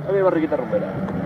A mi barriquita rumbera.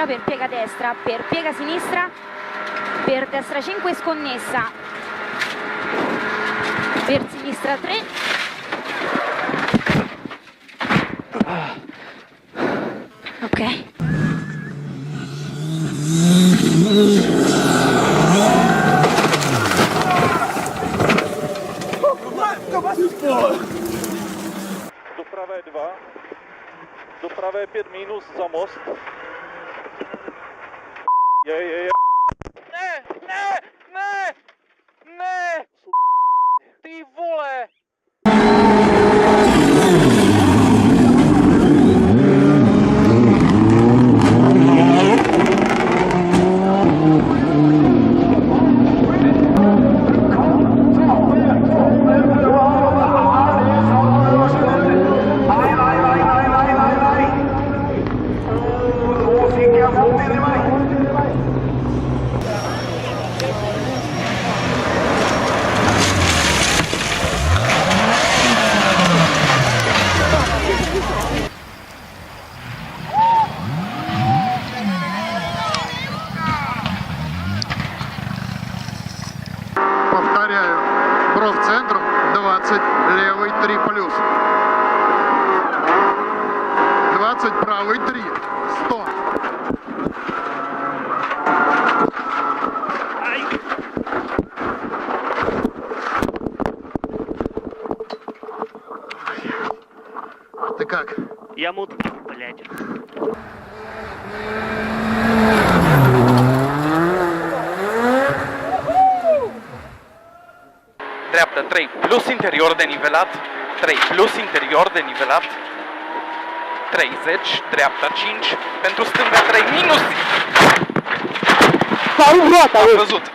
Per piega destra, per piega sinistra, per destra 5 sconnessa, per sinistra 3, ok. Do pravé 2, do pravé 5 minus za most. Je. Ne! Ty vole! Повторяю, профцентр 20, левый 3 плюс. 20, правый 3, 100. Ты как? Я муд, блядь. Dreapta 3 plus interior de nivelat, 3 plus interior de nivelat, 30, dreapta 5, pentru stânga 3 minus. Am văzut.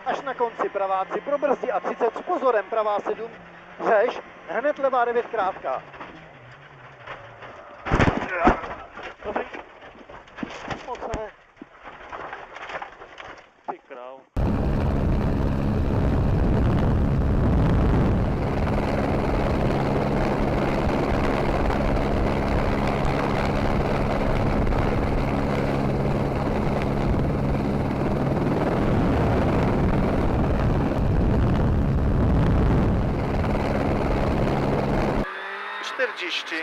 Až na konci praváci probrzdí a 30 s pozorem pravá 7, řeš, hned levá 9 krátká. Dobrý. Moc ne. Ty král.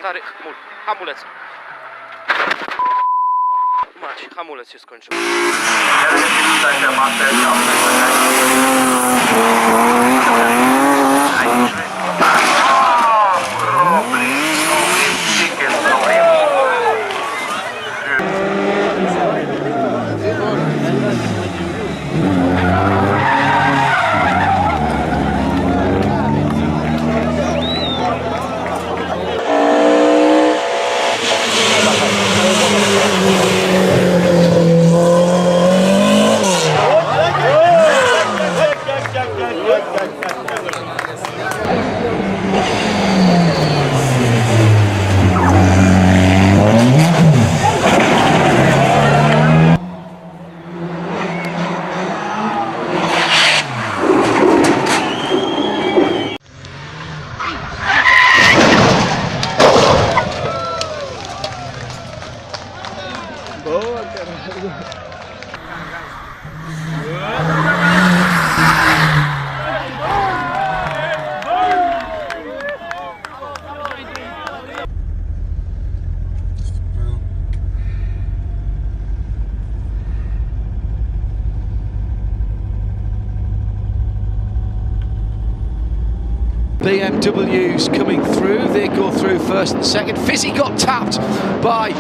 Stary, hamulec. Mać, hamulec się skończył. BMWs coming through, they go through first and second. Fizzy got tapped by,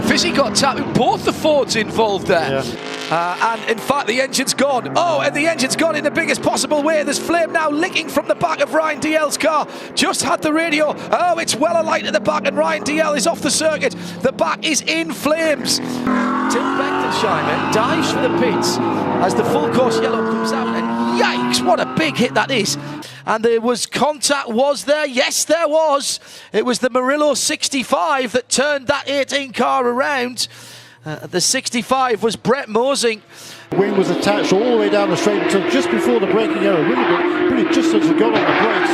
Fizzy got tapped, both the Fords involved there. Yeah. And in fact the engine's gone. Oh, and the engine's gone in the biggest possible way. There's flame now licking from the back of Ryan DL's car. Just had the radio. Oh, it's well alight at the back and Ryan DL is off the circuit. The back is in flames. Tim Bechtolsheimer dives for the pits as the full course yellow comes out, and yikes, what a big hit that is. And there was contact, was there? Yes, there was. It was the Murillo 65 that turned that 18 car around. The 65 was Brett Mosing. Wing was attached all the way down the straight until just before the braking error. Really just as it got on the brakes.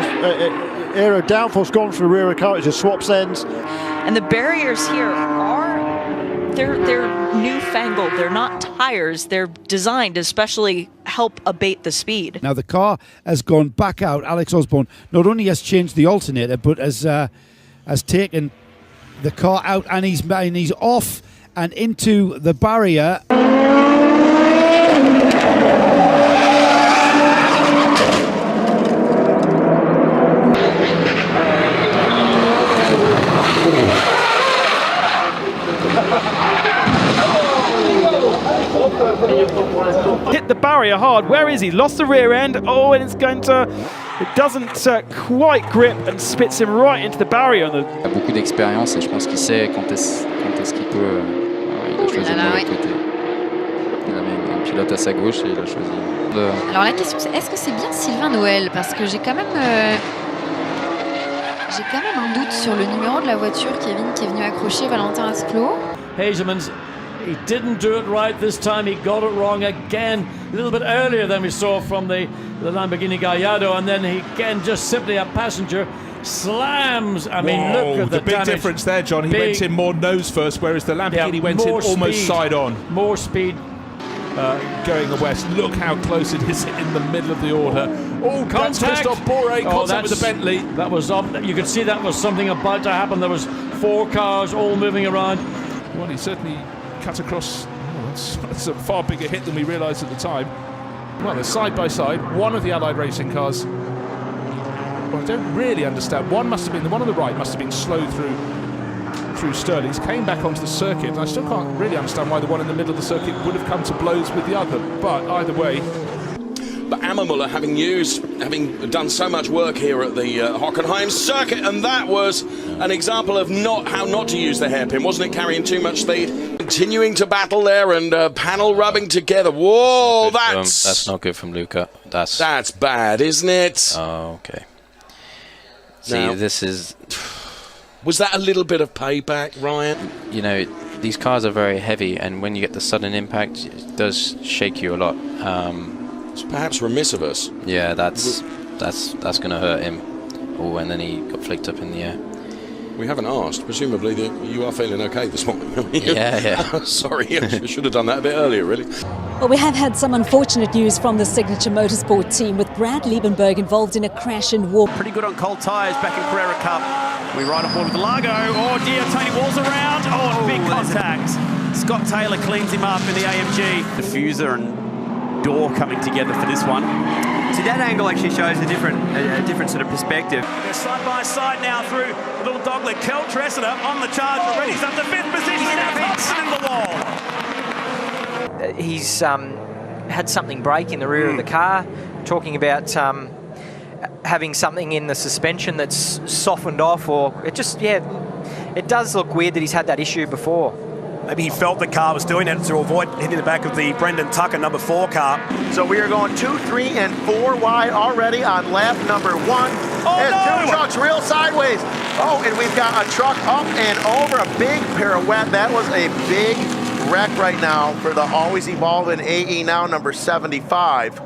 With all the aero downforce gone from the rear of the car, it just swaps ends. And the barriers here are, they're newfangled. They're not tires. They're designed to especially help abate the speed. Now the car has gone back out. Alex Osborne not only has changed the alternator, but has taken the car out, and he's off and into the barrier. Hit the barrier hard. Where is he? Lost the rear end. Oh, and it's going to... It doesn't quite grip and spits him right into the barrier. Il a beaucoup d'expérience et je pense qu'il sait quand est-ce qu'il peut. Il a choisi le mauvais côté. Il avait un pilote à sa gauche et il a choisi. Alors la question c'est, est-ce que c'est bien Sylvain Noël? Parce que j'ai quand même un doute sur le numéro de la voiture, Kevin, qui est venu accrocher Valentin Asclot. Hagemans, he didn't do it right this time. He got it wrong again a little bit earlier than we saw from the Lamborghini Gallardo, and then he again just simply a passenger slams. I mean, look at the big difference there, John. He went in more nose first, whereas the Lamborghini went in almost side on. More speed. Going the west. Look how close it is in the middle of the order. Oh, contact! That's Christophe Boré, contact with the Bentley. That was up. You could see that was something about to happen. There was 4 cars all moving around. Well, he certainly cut across. Oh, that's a far bigger hit than we realised at the time. Well, they're side by side. One of the Allied racing cars. Well, I don't really understand. One must have been the one on the right. Must have been slow through Stirling's. Came back onto the circuit, and I still can't really understand why the one in the middle of the circuit would have come to blows with the other. But either way. Ammermuller, having done so much work here at the Hockenheim circuit, and that was an example of how not to use the hairpin, wasn't it? Carrying too much speed, continuing to battle there, and panel rubbing together. Whoa, that's not good from Luca. That's bad, isn't it? Oh, okay. See, Now, this is. Was that a little bit of payback, Ryan? You know, these cars are very heavy, and when you get the sudden impact, it does shake you a lot. It's perhaps remiss of us. Yeah, that's going to hurt him. Oh, and then he got flicked up in the air. We haven't asked. Presumably you are feeling okay this morning. Yeah. Sorry, I should have done that a bit earlier, really. Well, we have had some unfortunate news from the Signature Motorsport team with Brad Liebenberg involved in a crash and war. Pretty good on cold tyres back in Carrera Cup. We ride on board with the Largo. Oh dear, Tony Wall's around. Oh, big contact. Scott Taylor cleans him up in the AMG. Diffuser and door coming together for this one. See, that angle actually shows a different sort of perspective. They're side by side now through the little dogleg. Kel Tressiter on the charge already. He's up to 5th position. Thompson in the wall. He's had something break in the rear of the car. Talking about having something in the suspension that's softened off, or it does look weird that he's had that issue before. Maybe he felt the car was doing that to avoid hitting the back of the Brendan Tucker number 4 car. So we are going 2, 3, and 4 wide already on lap number 1. Oh, Two trucks real sideways. Oh, and we've got a truck up and over, a big pirouette. That was a big wreck right now for the always evolving AE now number 75.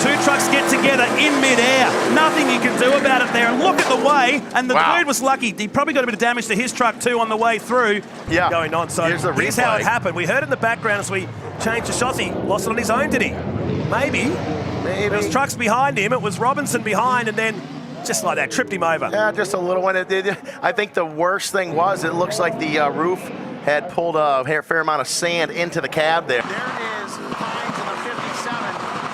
Two trucks get together in midair. Nothing you can do about it there. And look at the way. And the dude was lucky. He probably got a bit of damage to his truck too on the way through. Yeah. Going on. So here's how it happened. We heard in the background as we changed the shots. He lost it on his own, did he? Maybe. There was trucks behind him. It was Robinson behind, and then just like that, tripped him over. Yeah, just a little one. I think the worst thing was it looks like the roof had pulled a fair amount of sand into the cab there. There is Hines in the 57,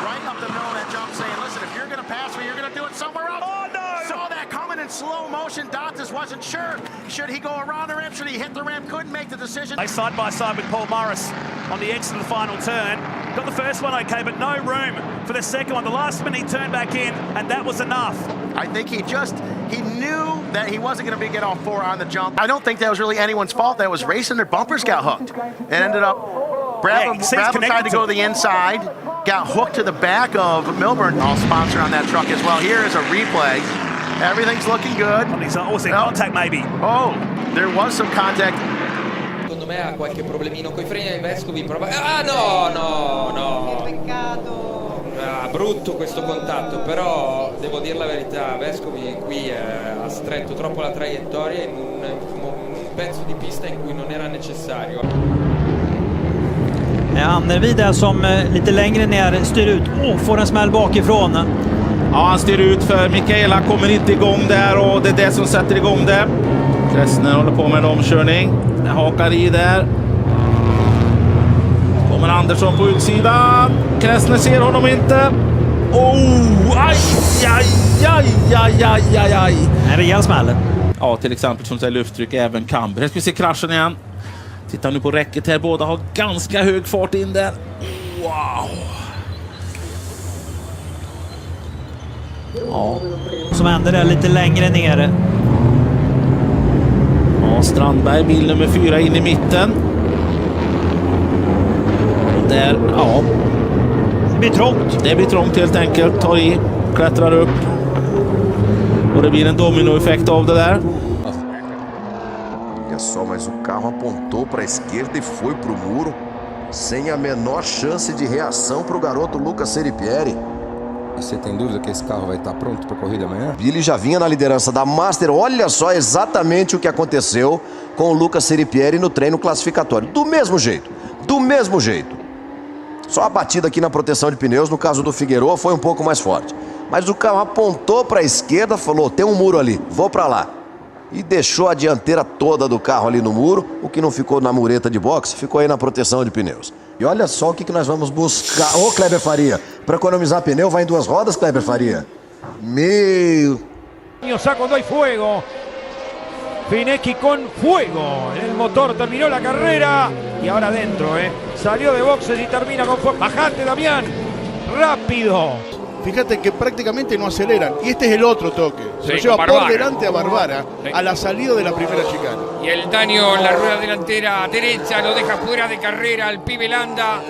right up the middle of that jump saying, listen, if you're going to pass me, you're going to do it somewhere else. Oh, no! Saw that coming in slow motion. Dantas wasn't sure. Should he go around the ramp? Should he hit the ramp? Couldn't make the decision. They side by side with Paul Morris on the exit of the final turn. Got the first one okay, but no room for the second one. The last minute he turned back in, and that was enough. I think he knew that he wasn't going to get off 4 on the jump. I don't think that was really anyone's fault. That was racing. Their bumpers got hooked and ended up. Brabham tried to go to the inside, got hooked to the back of Milburn. All sponsor on that truck as well. Here is a replay. Everything's looking good. Oh, contact maybe. Oh, there was some contact. Secondo me ha qualche problemino coi freni. Vescovi prova. Ah no! Che peccato! Brutto questo contatto, però devo dire la verità, Vescovi qui ha stretto troppo la traiettoria in un pezzo di pista in cui non era necessario. Annervi där som lite längre ner styr ut. Får en smäll bakifrån. Ja, han styr ut för Mikaela kommer inte igång där och det är det som sätter igång det. Kressner håller på med en omkörning. Den hakar i där. Kommer Andersson på utsidan. Kressner ser honom inte. Aj. En rejäl smäll. Ja, till exempel som säger lufttryck, även Camber. Här ska vi se kraschen igen. Titta nu på räcket här. Båda har ganska hög fart in där. Wow. Ja. Som händer där lite längre ner. Ja, Strandberg, bil nummer 4 in i mitten. Och där, ja. Det blir trångt. Det blir trångt helt enkelt. Tar i, klättrar upp. Och det blir en dominoeffekt av det där. Olha só, mas o carro apontou para a esquerda e foi para o muro, sem a menor chance de reação para o garoto Lucas Seripieri. Você tem dúvida que esse carro vai estar pronto para a corrida amanhã? Billy já vinha na liderança da Master. Olha só exatamente o que aconteceu com o Lucas Seripieri no treino classificatório. Do mesmo jeito. Só a batida aqui na proteção de pneus, no caso do Figueroa, foi um pouco mais forte. Mas o carro apontou para a esquerda, falou, tem um muro ali, vou para lá. E deixou a dianteira toda do carro ali no muro, o que não ficou na mureta de boxe, ficou aí na proteção de pneus. E olha só o que nós vamos buscar. Ô, Kleber Faria, para economizar pneu, vai em 2 rodas, Kleber Faria. Meu... Cuando hay fuego. Finecchi con fuego. El motor terminó la carrera y ahora adentro, Salió de boxes y termina con fuego. Bajate, Damián. Rápido. fíjate que prácticamente no aceleran. Y este es el otro toque. Se lo Sí, lleva con por Barbara. delante a Barbara Sí. a la salida de la primera chicana. Y el daño en la rueda delantera derecha lo deja fuera de carrera al pibe Landa.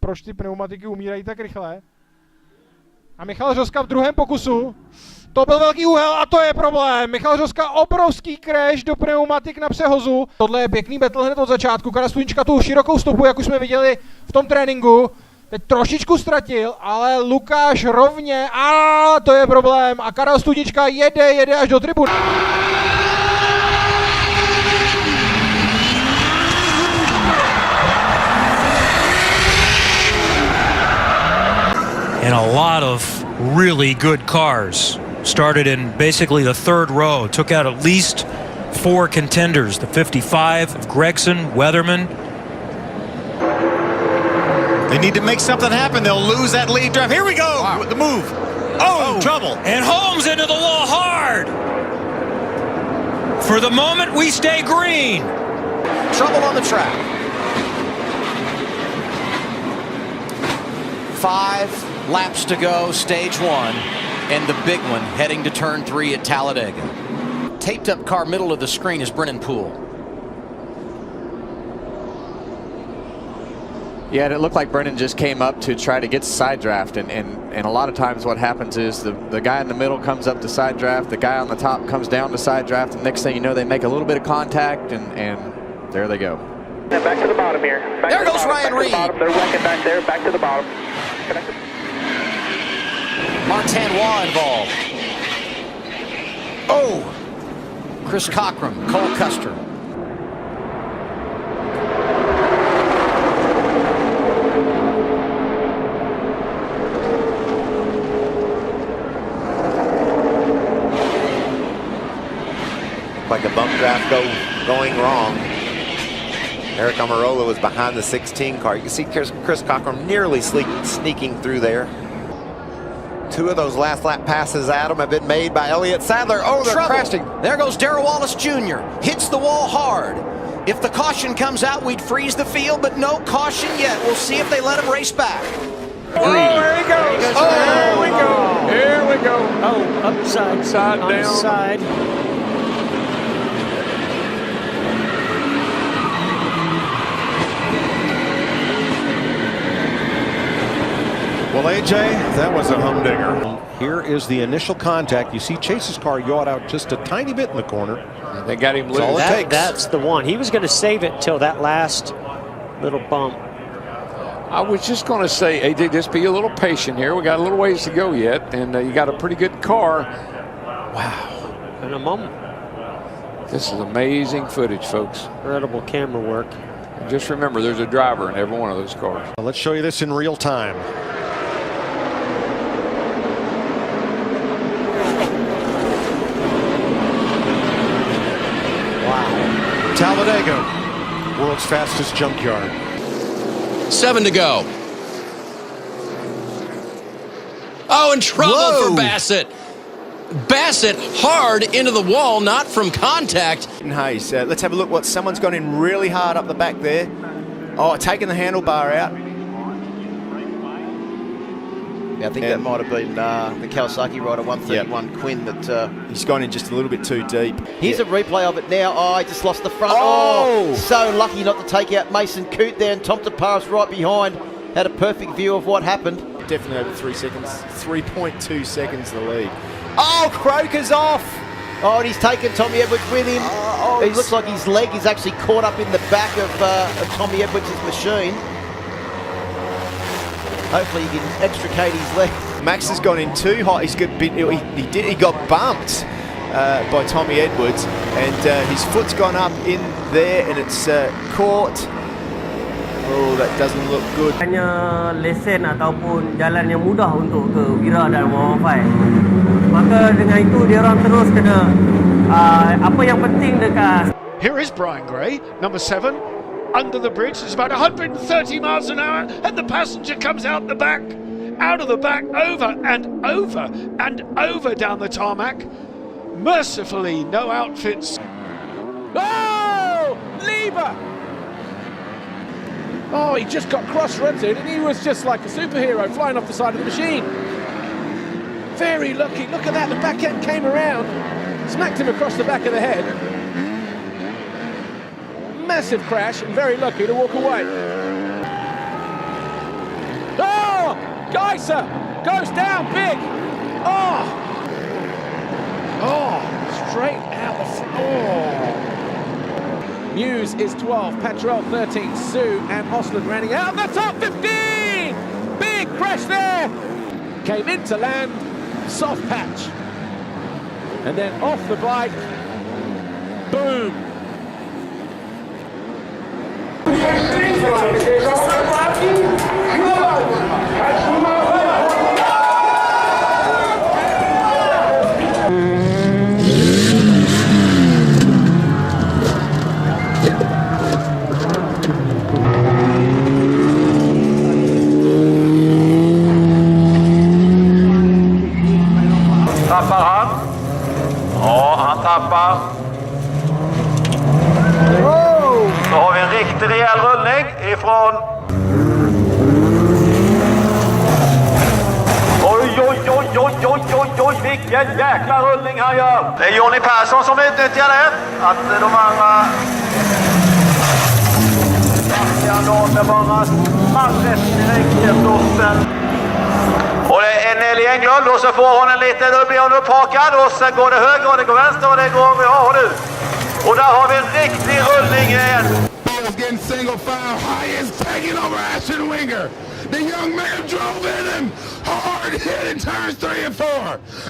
Proč ty pneumatiky umírají tak rychle? A Michal Řoska v druhém pokusu. To byl velký úhel a to je problém. Michal Řoska obrovský crash do pneumatik na přehozu. Tohle je pěkný battle hned od začátku. Karel Studnička tu širokou stopu, jak už jsme viděli v tom tréninku. Teď trošičku ztratil, ale Lukáš rovně. A to je problém. A Karel Studnička jede až do tribun. And a lot of really good cars. Started in basically the third row, took out at least 4 contenders. The 55 of Gregson, Weatherman. They need to make something happen. They'll lose that lead drive. Here we go with the move. Oh, trouble. And Holmes into the wall hard. For the moment, we stay green. Trouble on the track. 5 laps to go, stage 1, and the big one heading to turn 3 at Talladega. Taped up car middle of the screen is Brennan Poole. Yeah, and it looked like Brennan just came up to try to get side draft, and a lot of times what happens is the guy in the middle comes up to side draft, the guy on the top comes down to side draft, and next thing you know they make a little bit of contact, and there they go. Back to the bottom here. There goes Ryan Reed. They're wrecking back there. Back to the bottom. Martanois involved. Oh! Chris Cockrum, Cole Custer. Like a bump draft going wrong. Eric Amarola was behind the 16 car. You can see Chris Cockrum nearly sneaking through there. 2 of those last lap passes, Adam, have been made by Elliott Sadler. Oh, they're crashing. There goes Darrell Wallace Jr. Hits the wall hard. If the caution comes out, we'd freeze the field, but no caution yet. We'll see if they let him race back. Oh, there he goes. Oh. There we go. Here we go. Oh, upside, side on down. the side. Well, AJ, that was a humdinger. Here is the initial contact. You see Chase's car yawed out just a tiny bit in the corner. They got him loose. That's all it takes. That's the one. He was going to save it till that last little bump. I was just going to say, AJ, just be a little patient here. We got a little ways to go yet, and you got a pretty good car. Wow. In a moment. This is amazing footage, folks. Incredible camera work. And just remember, there's a driver in every one of those cars. Well, let's show you this in real time. Talladega, world's fastest junkyard. 7 to go. Oh, in trouble for Bassett. Bassett hard into the wall, not from contact. Hayes, let's have a look what someone's gone in really hard up the back there. Oh, taking the handlebar out. Yeah, I think that might have been the Kawasaki rider 131 Quinn that he's gone in just a little bit too deep. Here's a replay of it now. Oh, he just lost the front. Oh, so lucky not to take out Mason Coote there, and Tom Taparis right behind. Had a perfect view of what happened. Definitely over 3 seconds. 3.2 seconds the lead. Oh, Croker's off. Oh, and he's taken Tommy Edwards with him. He looks like his leg is actually caught up in the back of Tommy Edwards' machine. Hopefully he can extricate his leg. Max has gone in too hot. He got bumped by Tommy Edwards, and his foot's gone up in there, and it's caught. Oh, that doesn't look good. Hanya lesen ataupun jalan yang mudah untuk ke Wira dan 115. Maka dengan itu dia orang terus kena apa yang penting dekat. Here is Brian Gray, number 7. under the bridge. It's about 130 miles an hour, and the passenger comes out of the back, over and over and over down the tarmac. Mercifully, no outfits. Oh, lever! Oh, he just got cross-rutted, and he was just like a superhero flying off the side of the machine. Very lucky. Look at that. The back end came around, smacked him across the back of the head. Massive crash, and very lucky to walk away. Oh! Geiser goes down big. Oh! Oh! Straight out the front. Oh! Muse is 12, Patrol 13, Sue and Osland running out the top 15! Big crash there! Came into land, soft patch. And then off the bike, boom! Tappar han? Ja, han tappar. Så har vi en riktig rejäl rullning ifrån... Oj, vilken jäkla rullning han gör. Det är Johnny Persson som utnyttjar det. Att de andra... Bastian låter bara smallet direkt efter osten. Och det är Nelly Englund och så får hon en liten, då blir hon upphakad och sen går det höger och det går vänster och det går, ja du. Och där har vi en riktig rullning igen. Bill's getting single file, Hayes taking over Ashton Winger. The young man drove in him, hard hit in turns 3 and 4.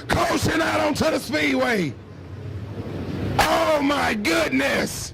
Coasting out onto the speedway. Oh my goodness.